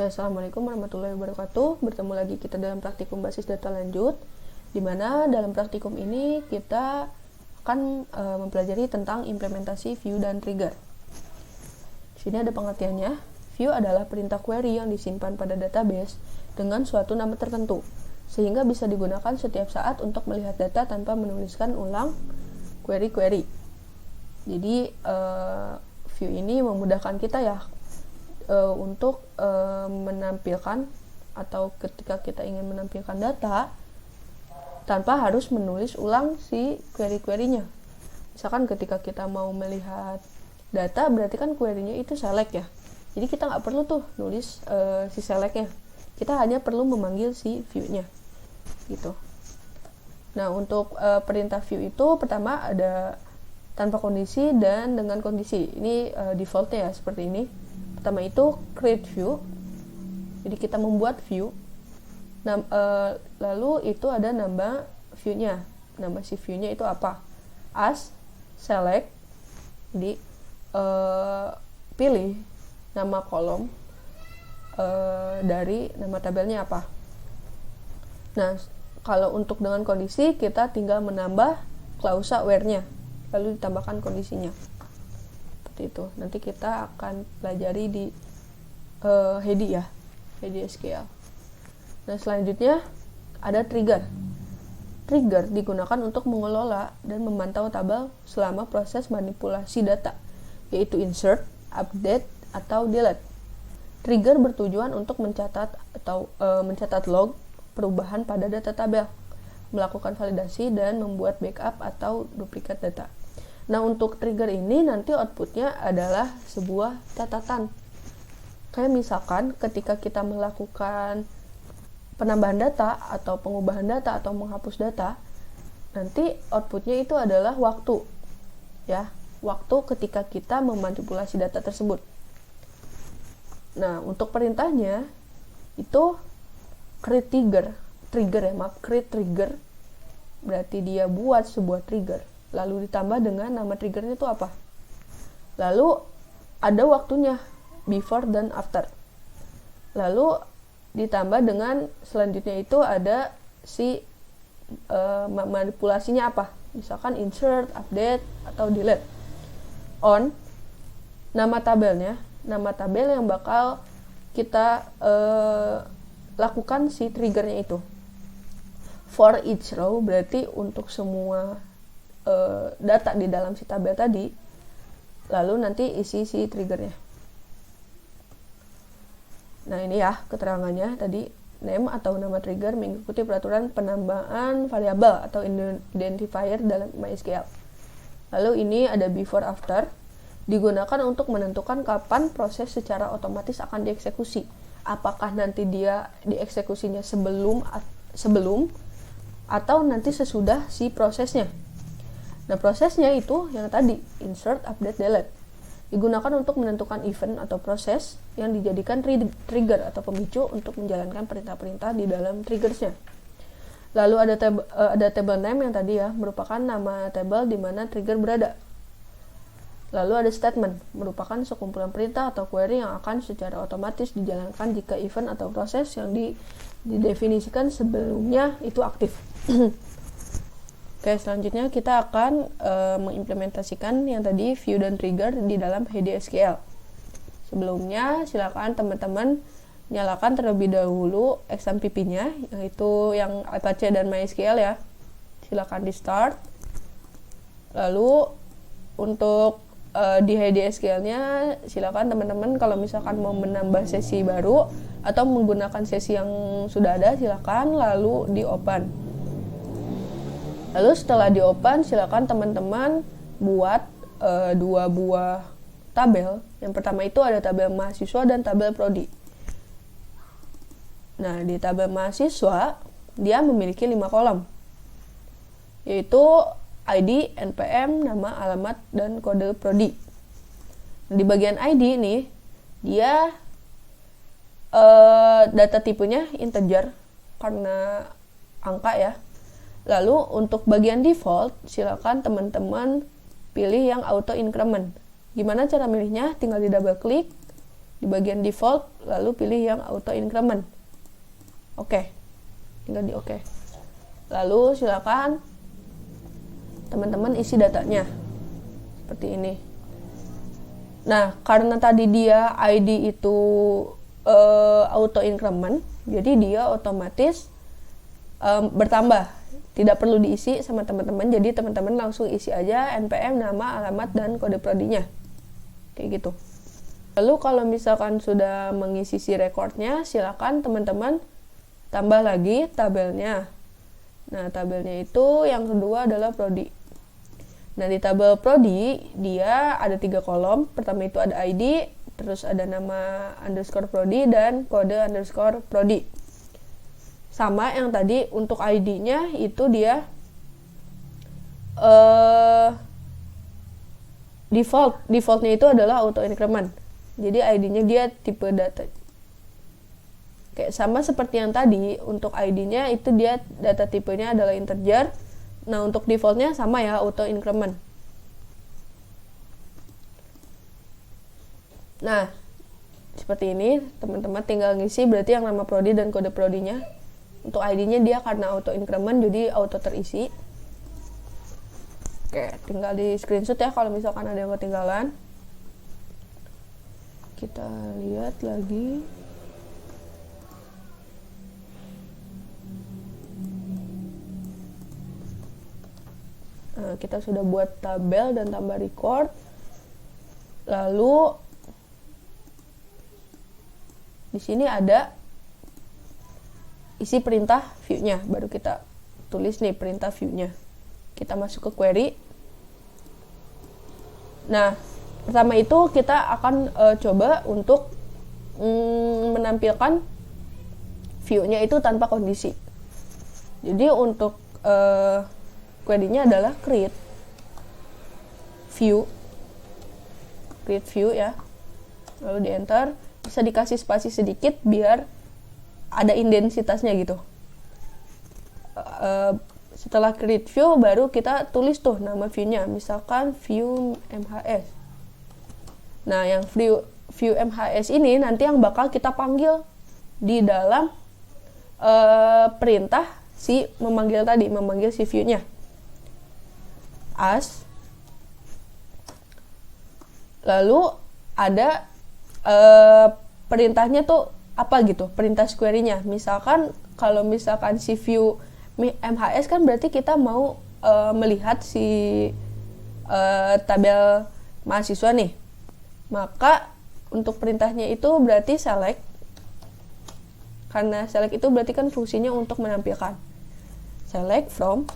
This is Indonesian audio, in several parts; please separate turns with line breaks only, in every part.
Oke, assalamualaikum warahmatullahi wabarakatuh. Bertemu lagi kita dalam praktikum basis data lanjut, di mana dalam praktikum ini kita akan mempelajari tentang implementasi view dan trigger. Di sini ada pengertiannya. View adalah perintah query yang disimpan pada database dengan suatu nama tertentu, sehingga bisa digunakan setiap saat untuk melihat data tanpa menuliskan ulang query-query. Jadi view ini memudahkan kita ya untuk menampilkan atau ketika kita ingin menampilkan data tanpa harus menulis ulang si query-query-nya. Misalkan ketika kita mau melihat data, berarti kan query-nya itu select ya. Jadi kita nggak perlu tuh nulis si select-nya. Kita hanya perlu memanggil si view-nya gitu. Nah, untuk perintah view itu pertama ada tanpa kondisi dan dengan kondisi. Ini default-nya ya seperti ini. Pertama itu create view, jadi kita membuat view. Lalu itu ada nama view-nya. Nama si view-nya itu apa? As select, jadi pilih nama kolom dari nama tabelnya apa. Nah, kalau untuk dengan kondisi kita tinggal menambah klausa where-nya, lalu ditambahkan kondisinya. Itu nanti kita akan pelajari di Hedi ya, Hedi SQL. Nah, selanjutnya ada trigger. Trigger digunakan untuk mengelola dan memantau tabel selama proses manipulasi data, yaitu insert, update, atau delete. Trigger bertujuan untuk mencatat atau mencatat log perubahan pada data tabel, melakukan validasi dan membuat backup atau duplikat data. Nah, untuk trigger ini nanti outputnya adalah sebuah catatan. Kayak misalkan ketika kita melakukan penambahan data atau pengubahan data atau menghapus data, nanti outputnya itu adalah waktu. Ya, waktu ketika kita memanipulasi data tersebut. Nah, untuk perintahnya itu create trigger ya, create trigger berarti dia buat sebuah trigger. Lalu ditambah dengan nama triggernya itu apa? Lalu ada waktunya, before dan after. Lalu ditambah dengan selanjutnya itu ada si manipulasinya apa? Misalkan insert, update, atau delete. On, nama tabelnya, nama tabel yang bakal kita lakukan si triggernya itu. For each row berarti untuk semua data di dalam si tabel tadi, lalu nanti isi si triggernya. Nah, ini ya keterangannya tadi, name atau nama trigger mengikuti peraturan penambahan variabel atau identifier dalam MySQL. Lalu ini ada before after, digunakan untuk menentukan kapan proses secara otomatis akan dieksekusi. Apakah nanti dia dieksekusinya sebelum atau nanti sesudah si prosesnya. Nah, prosesnya itu yang tadi, insert, update, delete. Digunakan untuk menentukan event atau proses yang dijadikan trigger atau pemicu untuk menjalankan perintah-perintah di dalam triggersnya. Lalu ada table name yang tadi ya, merupakan nama table di mana trigger berada. Lalu ada statement, merupakan sekumpulan perintah atau query yang akan secara otomatis dijalankan jika event atau proses yang didefinisikan sebelumnya itu aktif. Oke, selanjutnya kita akan mengimplementasikan yang tadi view dan trigger di dalam Hedi SQL. Sebelumnya, silakan teman-teman nyalakan terlebih dahulu XMPP-nya, yaitu yang Apache dan MySQL ya. Silakan di start. Lalu untuk di Hedi SQL-nya, silakan teman-teman kalau misalkan mau menambah sesi baru atau menggunakan sesi yang sudah ada, silakan lalu di open. Lalu setelah di-open, silakan teman-teman buat 2 buah tabel. Yang pertama itu ada tabel mahasiswa dan tabel prodi. Nah, di tabel mahasiswa, dia memiliki 5 kolom. Yaitu ID, NPM, nama, alamat, dan kode prodi. Di bagian ID ini, dia data tipenya integer karena angka ya. Lalu untuk bagian default, silakan teman-teman pilih yang auto increment. Gimana cara milihnya? Tinggal di double klik di bagian default, lalu pilih yang auto increment. Oke, tinggal di oke. Lalu silakan teman-teman isi datanya seperti ini. Nah, karena tadi dia ID itu auto increment, jadi dia otomatis bertambah, tidak perlu diisi sama teman-teman. Jadi teman-teman langsung isi aja npm, nama, alamat, dan kode prodinya, kayak gitu. Lalu kalau misalkan sudah mengisi si recordnya, silakan teman-teman tambah lagi tabelnya. Nah, tabelnya itu yang kedua adalah prodi. Nah, di tabel prodi dia ada 3 kolom. Pertama itu ada ID, terus ada nama underscore prodi, dan kode underscore prodi. Sama yang tadi, untuk ID-nya itu dia defaultnya itu adalah auto increment. Jadi ID-nya dia tipe data. Kayak sama seperti yang tadi, untuk ID-nya itu dia data tipenya adalah integer. Nah, untuk defaultnya sama ya, auto increment. Nah, seperti ini, teman-teman tinggal ngisi berarti yang nama prodi dan kode prodinya. Untuk ID-nya dia karena auto increment, jadi auto terisi. Oke, tinggal di screenshot ya kalau misalkan ada yang ketinggalan. Kita lihat lagi. Nah, kita sudah buat tabel dan tambah record. Lalu di sini ada isi perintah view-nya. Baru kita tulis nih perintah view-nya. Kita masuk ke query. Nah, pertama itu kita akan coba untuk menampilkan view-nya itu tanpa kondisi. Jadi untuk query-nya adalah create view ya, lalu di enter. Bisa dikasih spasi sedikit biar ada intensitasnya gitu. Setelah create view baru kita tulis tuh nama view-nya, misalkan view MHS. Nah, yang view MHS ini nanti yang bakal kita panggil di dalam perintah si memanggil si view-nya. As, lalu ada perintahnya tuh apa gitu, perintah query-nya. Misalkan kalau misalkan si view MHS kan berarti kita mau melihat si tabel mahasiswa nih. Maka untuk perintahnya itu berarti select, karena select itu berarti kan fungsinya untuk menampilkan. Select from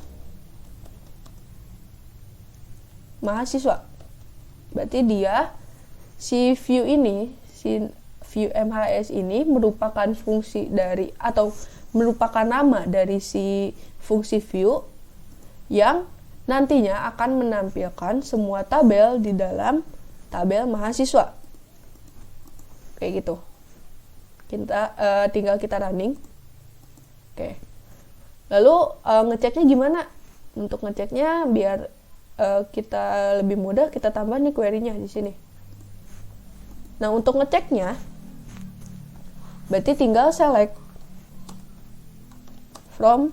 mahasiswa. Berarti dia si view MHS ini merupakan fungsi dari atau merupakan nama dari si fungsi view yang nantinya akan menampilkan semua tabel di dalam tabel mahasiswa. Kayak gitu. Kita tinggal kita running. Oke. Lalu ngeceknya gimana? Untuk ngeceknya biar kita lebih mudah, kita tambah nih query-nya di sini. Nah, untuk ngeceknya berarti tinggal select from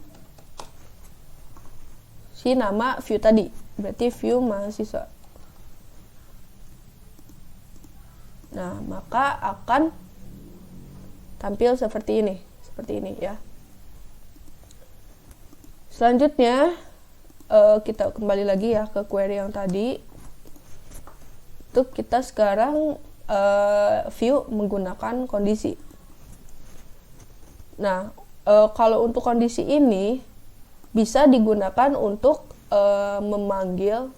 si nama view tadi, berarti view mahasiswa. Nah, maka akan tampil seperti ini ya. Selanjutnya kita kembali lagi ya ke query yang tadi. Itu kita sekarang view menggunakan kondisi. Nah, kalau untuk kondisi ini bisa digunakan untuk memanggil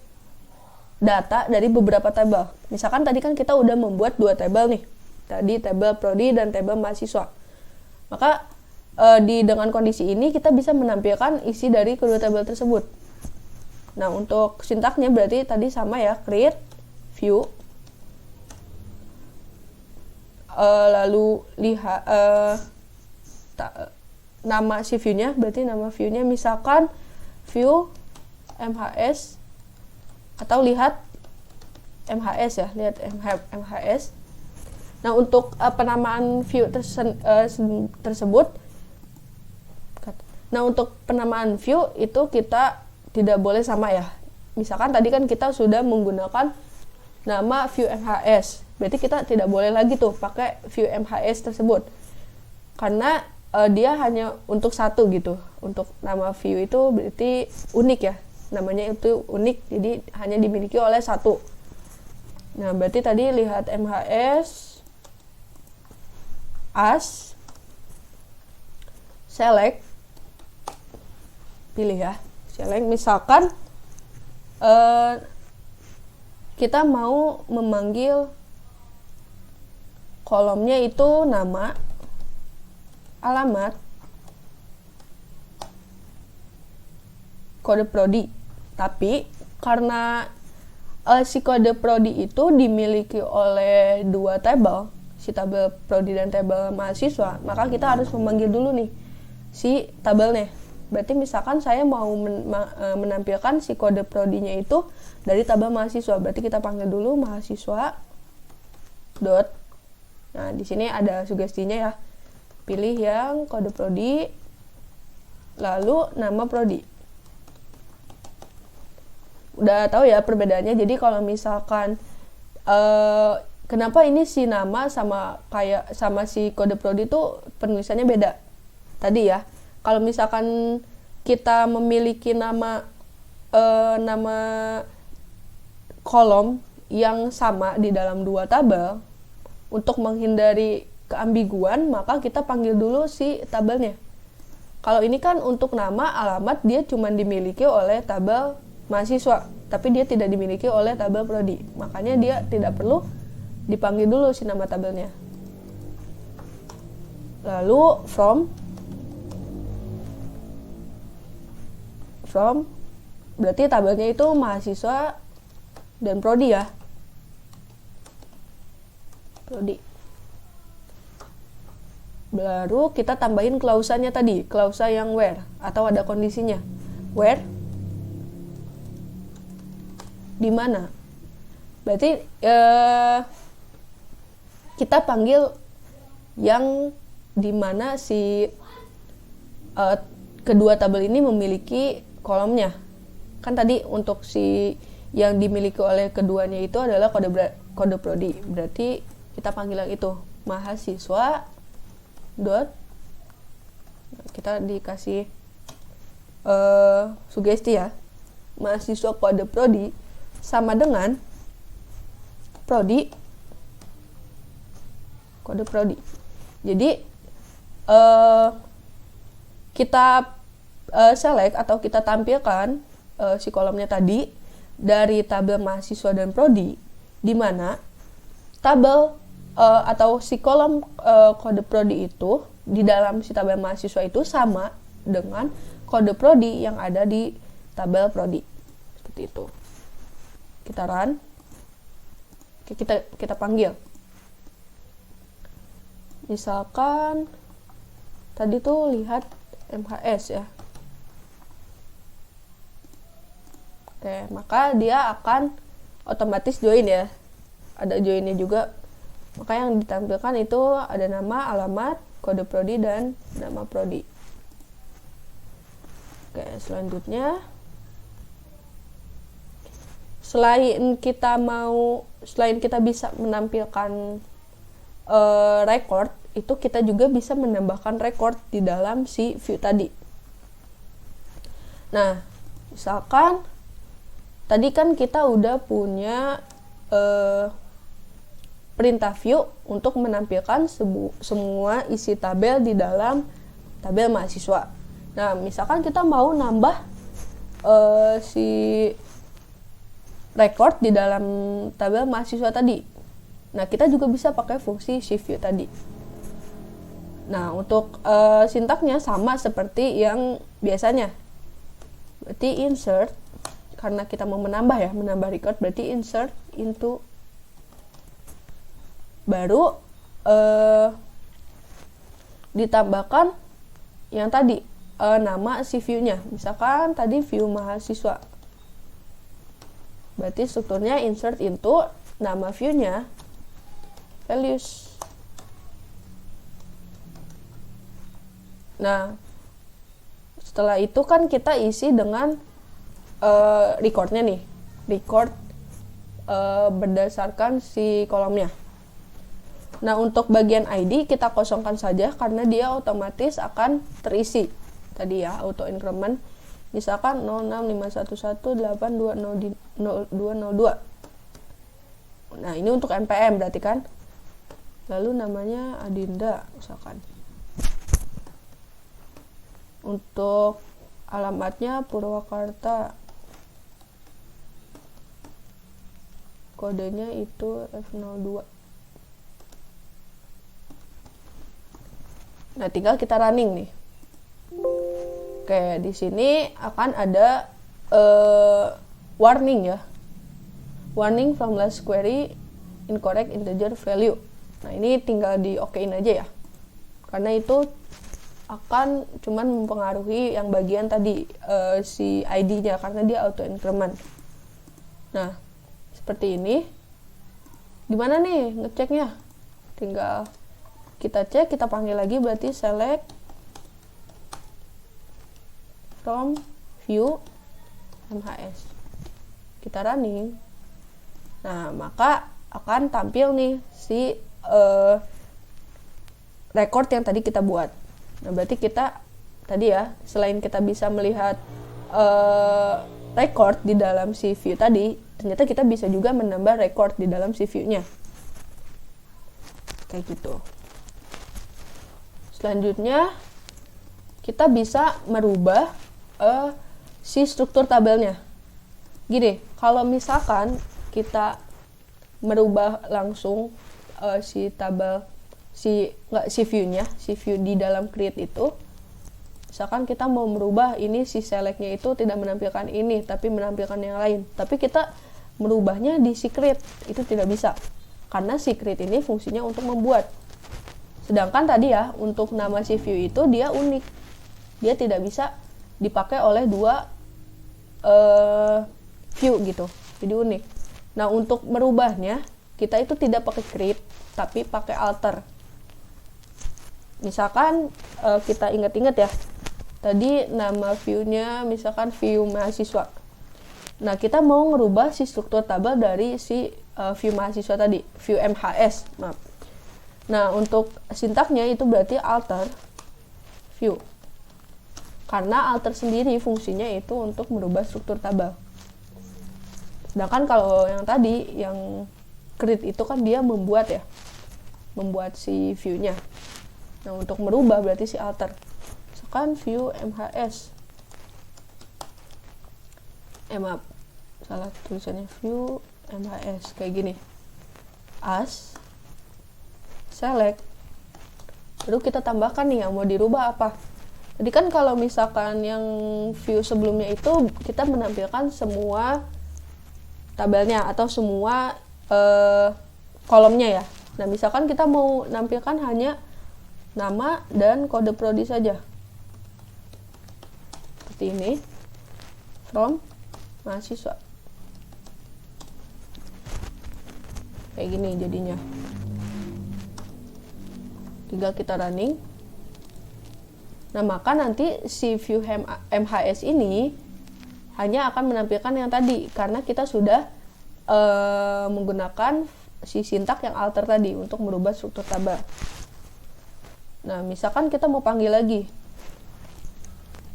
data dari beberapa tabel. Misalkan tadi kan kita udah membuat 2 tabel nih. Tadi tabel prodi dan tabel mahasiswa. Maka dengan kondisi ini kita bisa menampilkan isi dari kedua tabel tersebut. Nah, untuk sintaknya berarti tadi sama ya, create view. Lalu lihat nama si view-nya, berarti nama view-nya misalkan view MHS atau lihat MHS ya, lihat MHS. Nah, untuk penamaan view tersebut, nah untuk penamaan view itu kita tidak boleh sama ya. Misalkan tadi kan kita sudah menggunakan nama view MHS, berarti kita tidak boleh lagi tuh pakai view MHS tersebut, karena dia hanya untuk satu gitu. Untuk nama view itu berarti unik ya, namanya itu unik, jadi hanya dimiliki oleh satu. Nah, berarti tadi lihat MHS, as, select, pilih ya, select. Misalkan kita mau memanggil kolomnya itu nama, alamat, kode prodi. Tapi karena si kode prodi itu dimiliki oleh dua tabel, si tabel prodi dan tabel mahasiswa, maka kita harus memanggil dulu nih si tabelnya. Berarti misalkan saya mau menampilkan si kode prodinya itu dari tabel mahasiswa, berarti kita panggil dulu mahasiswa dot. Nah, di sini ada sugestinya ya. Pilih yang kode prodi, lalu nama prodi. Udah tahu ya perbedaannya. Jadi kalau misalkan kenapa ini si nama sama si kode prodi itu penulisannya beda tadi ya. Kalau misalkan kita memiliki nama kolom yang sama di dalam dua tabel, untuk menghindari keambiguan maka kita panggil dulu si tabelnya. Kalau ini kan untuk nama, alamat dia cuma dimiliki oleh tabel mahasiswa, tapi dia tidak dimiliki oleh tabel prodi, makanya dia tidak perlu dipanggil dulu si nama tabelnya. Lalu from berarti tabelnya itu mahasiswa dan prodi ya, prodi. Baru kita tambahin klausanya tadi, klausa yang where, atau ada kondisinya. Where di mana? Berarti kita panggil yang di mana si kedua tabel ini memiliki kolomnya. Kan tadi untuk si yang dimiliki oleh keduanya itu adalah kode prodi. Berarti kita panggil yang itu, mahasiswa dot. Kita dikasih sugesti ya. Mahasiswa kode prodi sama dengan prodi kode prodi. Jadi kita select atau kita tampilkan si kolomnya tadi dari tabel mahasiswa dan prodi, di mana tabel atau si kolom kode prodi itu di dalam si tabel mahasiswa itu sama dengan kode prodi yang ada di tabel prodi. Seperti itu. Kita run. Kita panggil. Misalkan tadi tuh lihat MHS ya. Oke, maka dia akan otomatis join ya. Ada joinnya juga. Maka yang ditampilkan itu ada nama, alamat, kode prodi, dan nama prodi. Oke, selanjutnya selain kita bisa menampilkan record, itu kita juga bisa menambahkan record di dalam si view tadi. Nah, misalkan tadi kan kita udah punya perintah view untuk menampilkan semua isi tabel di dalam tabel mahasiswa. Nah, misalkan kita mau nambah si record di dalam tabel mahasiswa tadi. Nah, kita juga bisa pakai fungsi shift view tadi. Nah, untuk sintaknya sama seperti yang biasanya. Berarti insert, karena kita mau menambah record, berarti insert into, baru ditambahkan yang tadi nama si view-nya. Misalkan tadi view mahasiswa, berarti strukturnya insert into, nama view-nya values. Nah, setelah itu kan kita isi dengan recordnya nih, record berdasarkan si kolomnya. Nah, untuk bagian ID kita kosongkan saja karena dia otomatis akan terisi tadi ya, auto increment. Misalkan 06118200202. Nah, ini untuk NPM berarti kan. Lalu namanya Adinda misalkan. Untuk alamatnya Purwakarta. Kodenya itu F02. Nah, tinggal kita running nih. Oke, di sini akan ada warning ya. Warning from last query incorrect integer value. Nah, ini tinggal di okein aja ya. Karena itu akan cuman mempengaruhi yang bagian tadi si ID-nya karena dia auto increment. Nah, seperti ini. Gimana nih ngeceknya? Tinggal kita cek, kita panggil lagi, berarti select from view MHS. Kita running. Nah, maka akan tampil nih si record yang tadi kita buat. Nah, berarti kita tadi ya, selain kita bisa melihat record di dalam si view tadi, ternyata kita bisa juga menambah record di dalam si view-nya. Kayak gitu. Selanjutnya, kita bisa merubah si struktur tabelnya. Gini, kalau misalkan kita merubah langsung si tabel si view-nya, si view di dalam create itu, misalkan kita mau merubah ini si select-nya itu tidak menampilkan ini tapi menampilkan yang lain, tapi kita merubahnya di si create, itu tidak bisa karena si create ini fungsinya untuk membuat. Sedangkan tadi ya, untuk nama si view itu dia unik, dia tidak bisa dipakai oleh dua view gitu, jadi unik. Nah, untuk merubahnya kita itu tidak pakai create tapi pakai alter. Misalkan kita ingat-ingat ya, tadi nama view-nya misalkan view mahasiswa. Nah, kita mau ngerubah si struktur tabel dari si view mahasiswa tadi, view MHS, maaf. Nah, untuk sintaknya itu berarti alter view. Karena alter sendiri fungsinya itu untuk merubah struktur tabel. Sedangkan kalau yang tadi, yang create itu kan dia membuat ya, membuat si view-nya. Nah, untuk merubah berarti si alter. Misalkan view MHS. Maaf, salah tulisannya, view MHS kayak gini. As select. Baru kita tambahkan nih yang mau dirubah apa. Jadi kan kalau misalkan yang view sebelumnya itu kita menampilkan semua tabelnya atau semua kolomnya ya. Nah, misalkan kita mau nampilkan hanya nama dan kode prodi saja. Seperti ini. From mahasiswa. Kayak gini jadinya. Tinggal kita running. Nah, maka nanti si view MHS ini hanya akan menampilkan yang tadi karena kita sudah menggunakan si sintak yang alter tadi untuk merubah struktur tabel. Nah, misalkan kita mau panggil lagi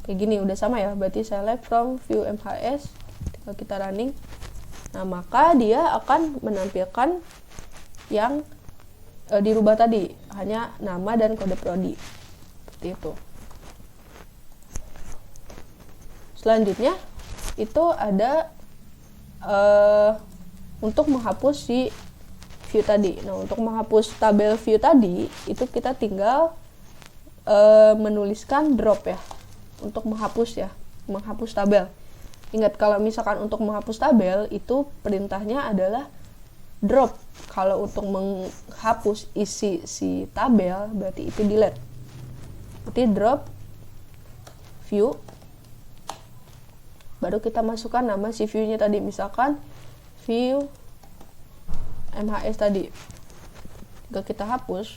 kayak gini, udah sama ya, berarti select from view MHS, tinggal kita running. Nah, maka dia akan menampilkan yang dirubah tadi, hanya nama dan kode prodi, seperti itu. Selanjutnya itu ada untuk menghapus si view tadi. Nah, untuk menghapus tabel view tadi itu kita tinggal menuliskan drop ya, untuk menghapus ya, menghapus tabel. Ingat, kalau misalkan untuk menghapus tabel itu perintahnya adalah drop. Kalau untuk menghapus isi si tabel berarti itu delete. Berarti drop view, baru kita masukkan nama si view-nya tadi, misalkan view MHS tadi. Jika kita hapus,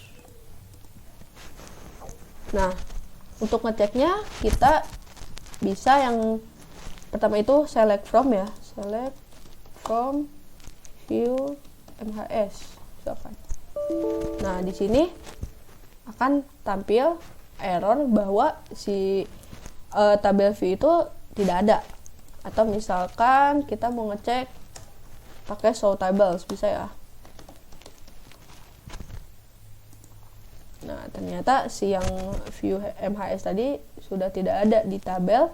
nah untuk ngeceknya kita bisa yang pertama itu select from ya, select from view MHS misalkan. Nah, di sini akan tampil error bahwa si tabel view itu tidak ada. Atau misalkan kita mau ngecek pakai show tables, bisa ya. Nah, ternyata si yang view MHS tadi sudah tidak ada di tabel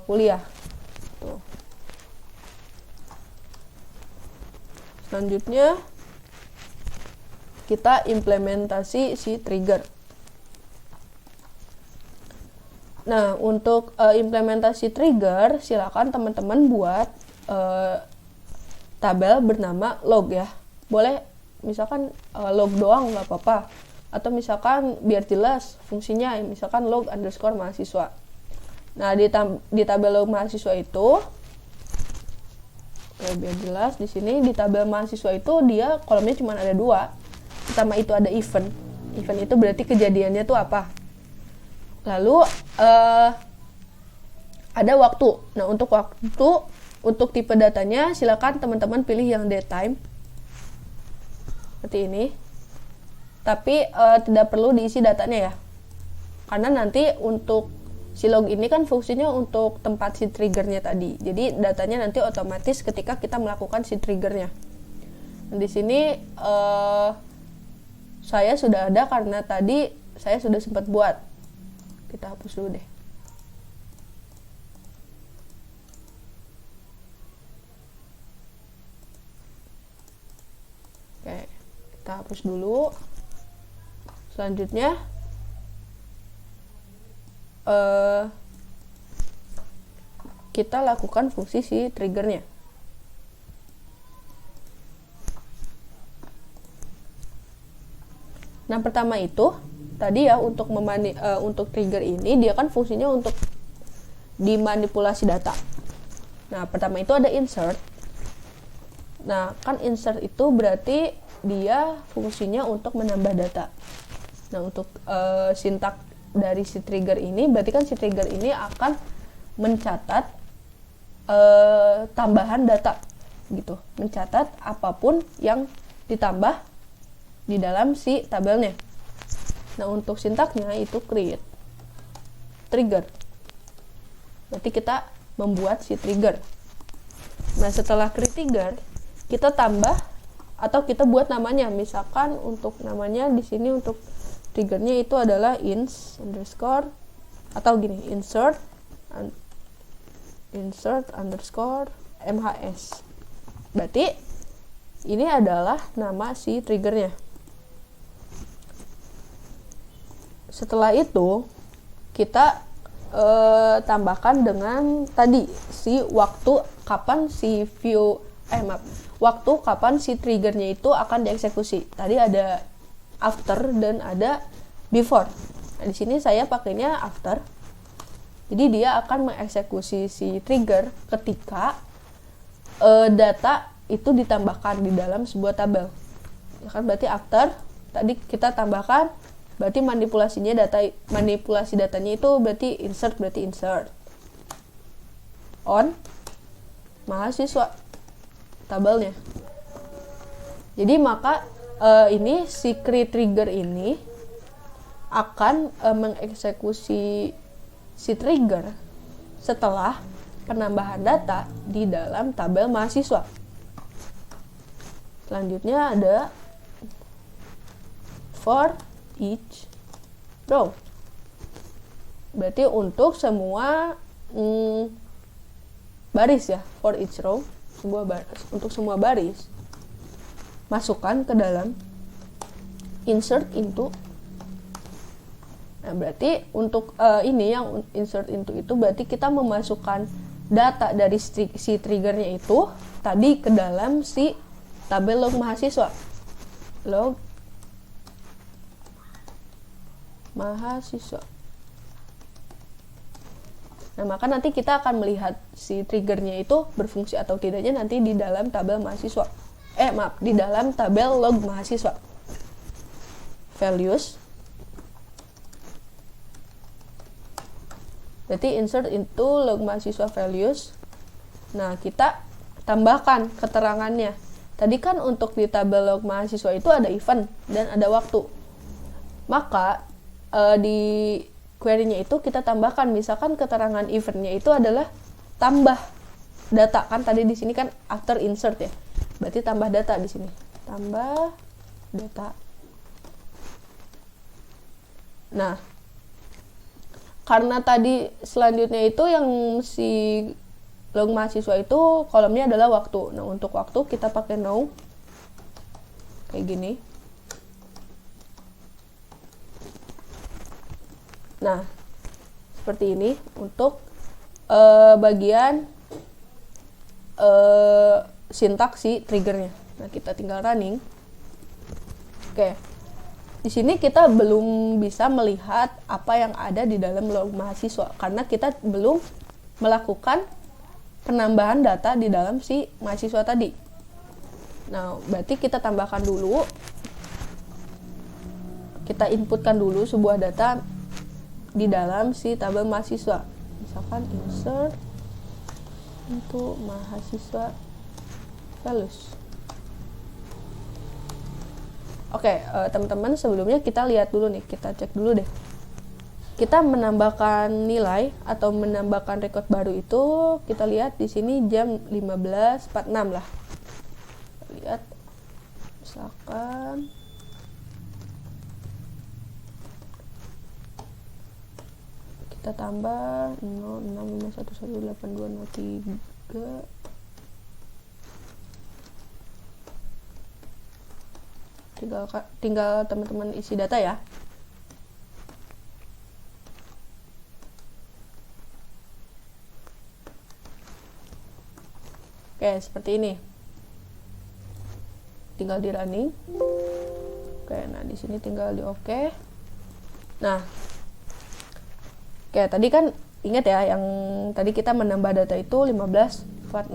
kuliah. Tuh. Selanjutnya kita implementasi si trigger. Nah, untuk implementasi trigger, silakan teman-teman buat tabel bernama log ya. Boleh misalkan log doang nggak apa-apa. Atau misalkan biar jelas fungsinya, misalkan log underscore mahasiswa. Nah, di tabel log mahasiswa itu, biar jelas di sini di tabel mahasiswa itu dia kolomnya cuma ada 2. Pertama itu ada event. Event itu berarti kejadiannya tuh apa. Lalu ada waktu. Nah, untuk waktu, untuk tipe datanya silakan teman-teman pilih yang datetime seperti ini. Tapi tidak perlu diisi datanya ya, karena nanti untuk si log ini kan fungsinya untuk tempat si triggernya tadi. Jadi datanya nanti otomatis ketika kita melakukan si triggernya. Nah, di sini saya sudah ada karena tadi saya sudah sempat buat. Kita hapus dulu deh. Oke, kita hapus dulu. Selanjutnya kita lakukan fungsi si triggernya. Nah, pertama itu tadi ya, untuk untuk trigger ini dia kan fungsinya untuk dimanipulasi data. Nah, pertama itu ada insert. Nah, kan insert itu berarti dia fungsinya untuk menambah data. Nah, untuk sintak dari si trigger ini berarti kan si trigger ini akan mencatat tambahan data gitu, mencatat apapun yang ditambah di dalam si tabelnya. Nah, untuk sintaknya itu create trigger. Berarti kita membuat si trigger. Nah, setelah create trigger, kita tambah atau kita buat namanya. Misalkan untuk namanya di sini untuk triggernya itu adalah ins underscore atau gini, insert underscore MHS. Berarti ini adalah nama si triggernya. Setelah itu kita tambahkan dengan tadi si waktu kapan si waktu kapan si triggernya itu akan dieksekusi. Tadi ada after dan ada before. Nah, di sini saya pakainya after. Jadi dia akan mengeksekusi si trigger ketika data itu ditambahkan di dalam sebuah tabel. Ya kan, berarti after tadi kita tambahkan, berarti manipulasi datanya itu berarti insert on mahasiswa tabelnya. Jadi maka ini si create trigger ini akan mengeksekusi si trigger setelah penambahan data di dalam tabel mahasiswa. Selanjutnya ada for each row. Berarti untuk semua baris ya, for each row, untuk semua baris masukkan ke dalam insert into. Nah, berarti untuk ini yang insert into itu berarti kita memasukkan data dari si triggernya itu tadi ke dalam si tabel log mahasiswa. Log mahasiswa. Nah, maka nanti kita akan melihat si triggernya itu berfungsi atau tidaknya nanti di dalam tabel mahasiswa. Di dalam tabel log mahasiswa. Values Berarti insert into log mahasiswa values. Nah, kita tambahkan keterangannya. Tadi kan untuk di tabel log mahasiswa itu ada event dan ada waktu. Maka di query-nya itu kita tambahkan, misalkan keterangan event-nya itu adalah tambah data, kan tadi di sini kan after insert ya. Berarti tambah data di sini. Tambah data. Nah, karena tadi selanjutnya itu yang si log mahasiswa itu kolomnya adalah waktu. Nah, untuk waktu kita pakai now kayak gini. Nah, seperti ini untuk bagian sintaks si triggernya. Nah, kita tinggal running. Oke. Di sini kita belum bisa melihat apa yang ada di dalam log mahasiswa karena kita belum melakukan penambahan data di dalam si mahasiswa tadi. Nah, berarti kita tambahkan dulu, kita inputkan dulu sebuah data di dalam si tabel mahasiswa. Misalkan insert untuk mahasiswa values. Oke, teman-teman, sebelumnya kita lihat dulu nih, kita cek dulu deh. Kita menambahkan nilai atau menambahkan record baru itu, kita lihat di sini jam 15.46 lah. Lihat, misalkan kita tambah 065118203. Tinggal teman-teman isi data ya. Oke, seperti ini. Tinggal di running. Oke, nah di sini tinggal di oke. Nah, oke, tadi kan ingat ya yang tadi kita menambah data itu 15.46.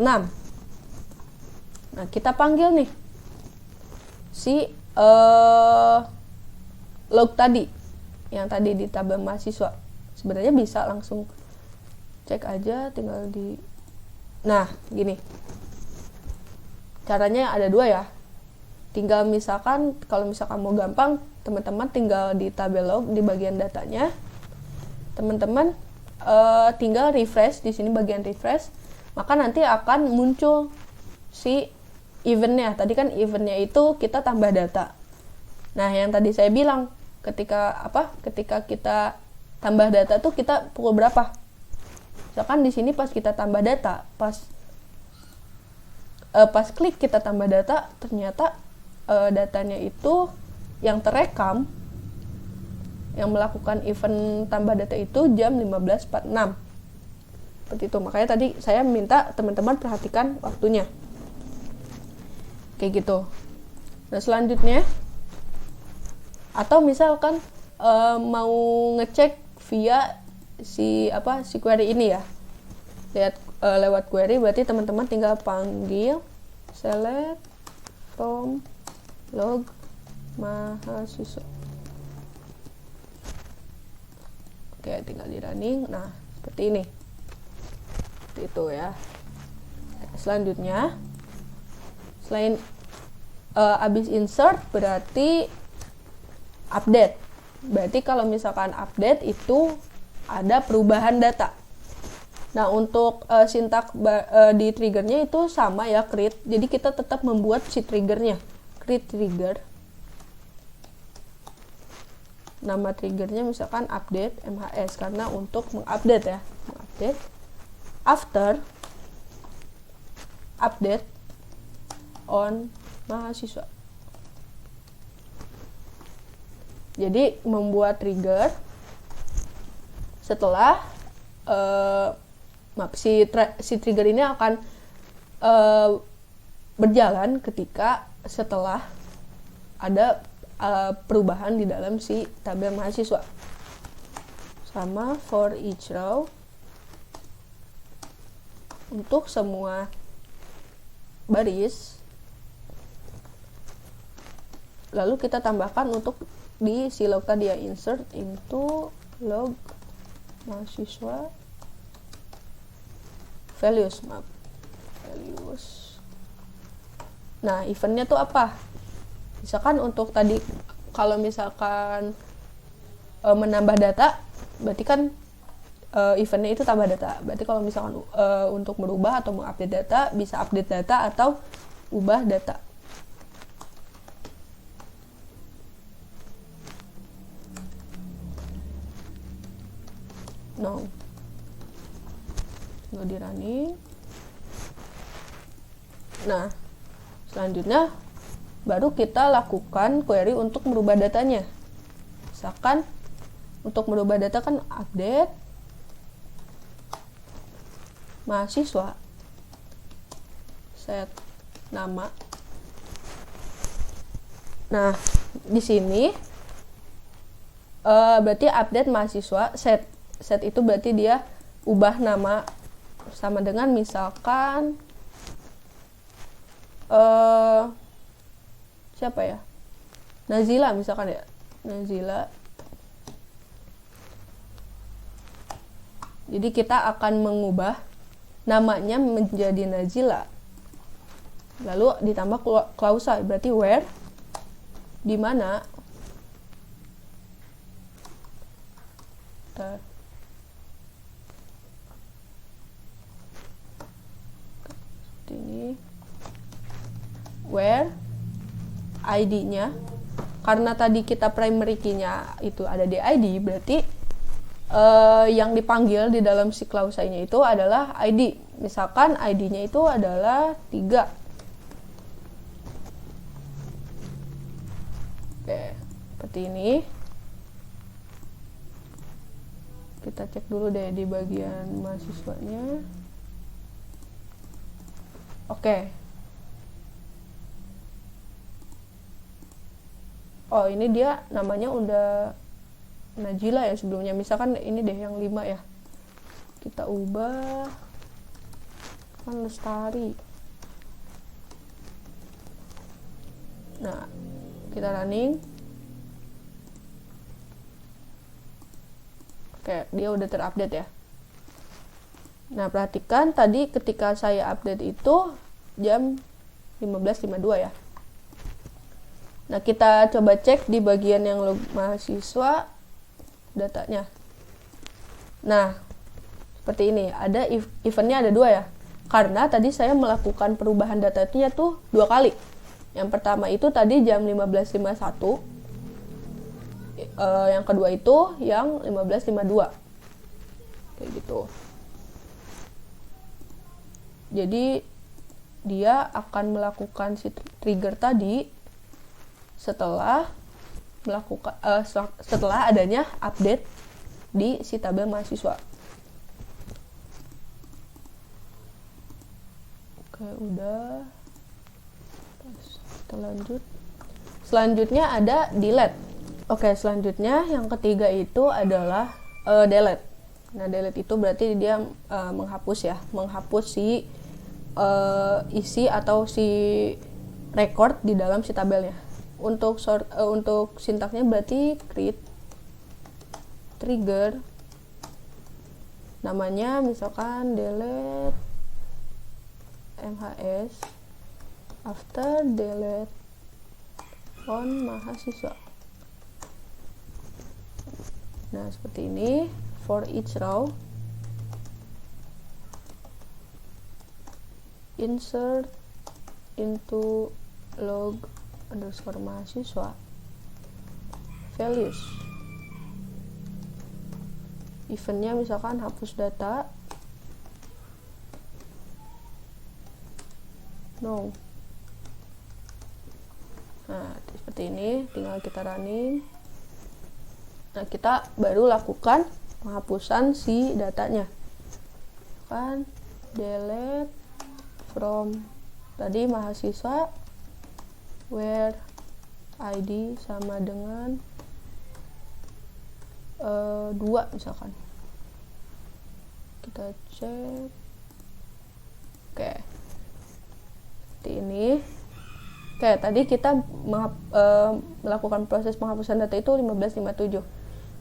Nah, kita panggil nih si log tadi yang tadi di tabel mahasiswa. Sebenarnya bisa langsung cek aja, tinggal di, nah gini caranya, ada dua ya. Tinggal misalkan, kalau misalkan mau gampang, teman-teman tinggal di tabel log di bagian datanya, teman-teman tinggal refresh di sini bagian refresh, maka nanti akan muncul si eventnya. Tadi kan eventnya itu kita tambah data. Nah, yang tadi saya bilang, ketika kita tambah data tuh kita pukul berapa? Misalkan di sini pas kita tambah data, pas klik kita tambah data, ternyata datanya itu yang terekam, yang melakukan event tambah data itu jam 15.46. Seperti itu. Makanya tadi saya minta teman-teman perhatikan waktunya. Kayak gitu. Nah, selanjutnya, atau misalkan mau ngecek via si query ini ya, lihat lewat query, berarti teman-teman tinggal panggil select from log mahasiswa. Oke, tinggal di running. Nah, seperti ini. Seperti itu ya. Selanjutnya, selain abis insert berarti update. Berarti kalau misalkan update itu ada perubahan data. Nah, untuk sintak di triggernya itu sama ya, create. Jadi kita tetap membuat si triggernya, create trigger. Nama triggernya misalkan update MHS karena untuk mengupdate ya, mengupdate. After update on mahasiswa. Jadi membuat trigger setelah si trigger ini akan berjalan ketika setelah ada perubahan di dalam si tabel mahasiswa. Sama for each row untuk semua baris. Lalu kita tambahkan untuk di si log tadi ya, insert into log mahasiswa values. Nah, eventnya tuh apa? Misalkan untuk tadi, kalau misalkan menambah data, berarti kan eventnya itu tambah data. Berarti kalau misalkan untuk merubah atau mengupdate data, bisa update data atau ubah data. No, nggak di running. Nah, selanjutnya baru kita lakukan query untuk merubah datanya. Misalkan untuk merubah data kan update mahasiswa, set nama. Nah, di sini berarti update mahasiswa set itu berarti dia ubah nama sama dengan misalkan siapa ya, Nazila misalkan ya, Nazila. Jadi kita akan mengubah namanya menjadi Nazila, lalu ditambah klausa, berarti where, di mana. Ini where ID-nya, karena tadi kita primary key-nya itu ada di ID, berarti yang dipanggil di dalam si klausa-nya itu adalah ID. Misalkan ID-nya itu adalah 3. Oke, seperti ini. Kita cek dulu deh di bagian mahasiswanya. Oke. Oh, ini dia namanya udah Najila ya sebelumnya. Misalkan ini deh yang 5 ya. Kita ubah kan Lestari. Nah, kita running. Oke, dia udah terupdate ya. Nah, perhatikan tadi ketika saya update itu jam 15.52 ya. Nah, kita coba cek di bagian yang log mahasiswa datanya. Nah, seperti ini. Ada eventnya ada 2 ya. Karena tadi saya melakukan perubahan datanya tuh 2 kali. Yang pertama itu tadi jam 15.51. Yang kedua itu yang 15.52. Kayak gitu. Jadi dia akan melakukan si trigger tadi setelah melakukan setelah adanya update di si tabel mahasiswa. Oke, udah. Kita lanjut. Selanjutnya ada delete. Oke, selanjutnya yang ketiga itu adalah delete. Nah, delete itu berarti dia menghapus ya, menghapus si isi atau si record di dalam si tabelnya. Untuk sintaksnya berarti create trigger, namanya misalkan delete MHS after delete on mahasiswa. Nah, seperti ini for each row. Insert into log underscore mahasiswa values. Eventnya misalkan hapus data. No. Nah, seperti ini, tinggal kita running. Nah, kita baru lakukan penghapusan si datanya. Kan delete from tadi mahasiswa where ID sama dengan 2 misalkan. Kita cek. Oke. Seperti ini. Oke, tadi kita melakukan proses penghapusan data itu 15.57.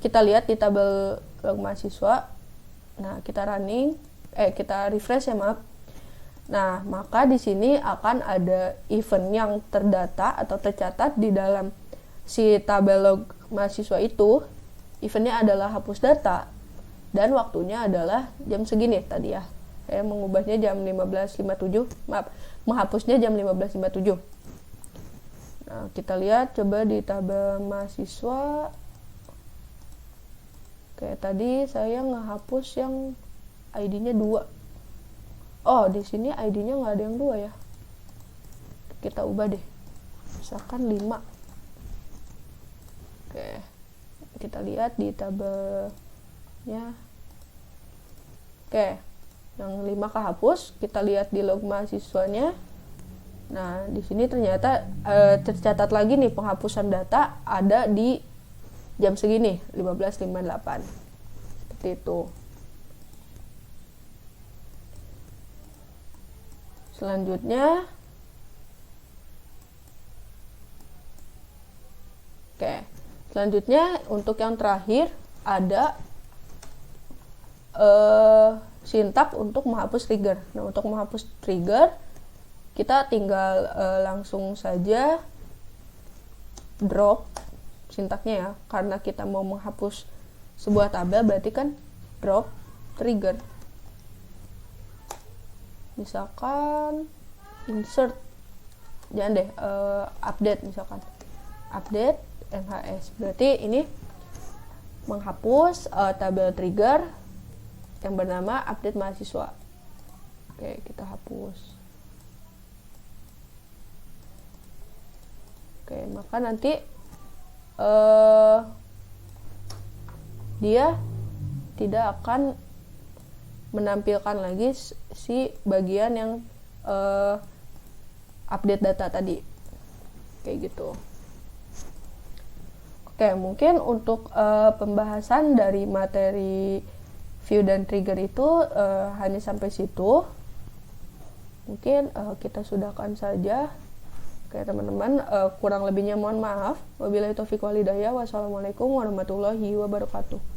Kita lihat di tabel log mahasiswa Nah, kita refresh ya, maaf. Nah, maka di sini akan ada event yang terdata atau tercatat di dalam si tabel log mahasiswa itu. Eventnya adalah hapus data dan waktunya adalah jam segini tadi ya. Saya mengubahnya jam 15.57, maaf, menghapusnya jam 15.57. Nah, kita lihat coba di tabel mahasiswa. Kayak tadi saya ngehapus yang ID-nya 2. Oh, di sini ID-nya nggak ada yang 2 ya. Kita ubah deh. Misalkan 5. Oke. Kita lihat di tabelnya. Oke. Yang 5 kehapus, kita lihat di log mahasiswanya. Nah, di sini ternyata tercatat lagi nih penghapusan data ada di jam segini, 15.58. Seperti itu. Selanjutnya, untuk yang terakhir ada sintak untuk menghapus trigger. Nah, untuk menghapus trigger kita tinggal langsung saja drop sintaknya ya, karena kita mau menghapus sebuah tabel berarti kan drop trigger. Misalkan insert, jangan deh, update, misalkan update MHS, berarti ini menghapus tabel trigger yang bernama update mahasiswa. Oke, kita hapus. Oke, maka nanti dia tidak akan menampilkan lagi si bagian yang update data tadi, kayak gitu. Oke, mungkin untuk pembahasan dari materi view dan trigger itu hanya sampai situ. Mungkin kita sudahkan saja. Oke teman-teman, kurang lebihnya mohon maaf. Wabillahi taufiq wal hidayah. Wassalamualaikum warahmatullahi wabarakatuh.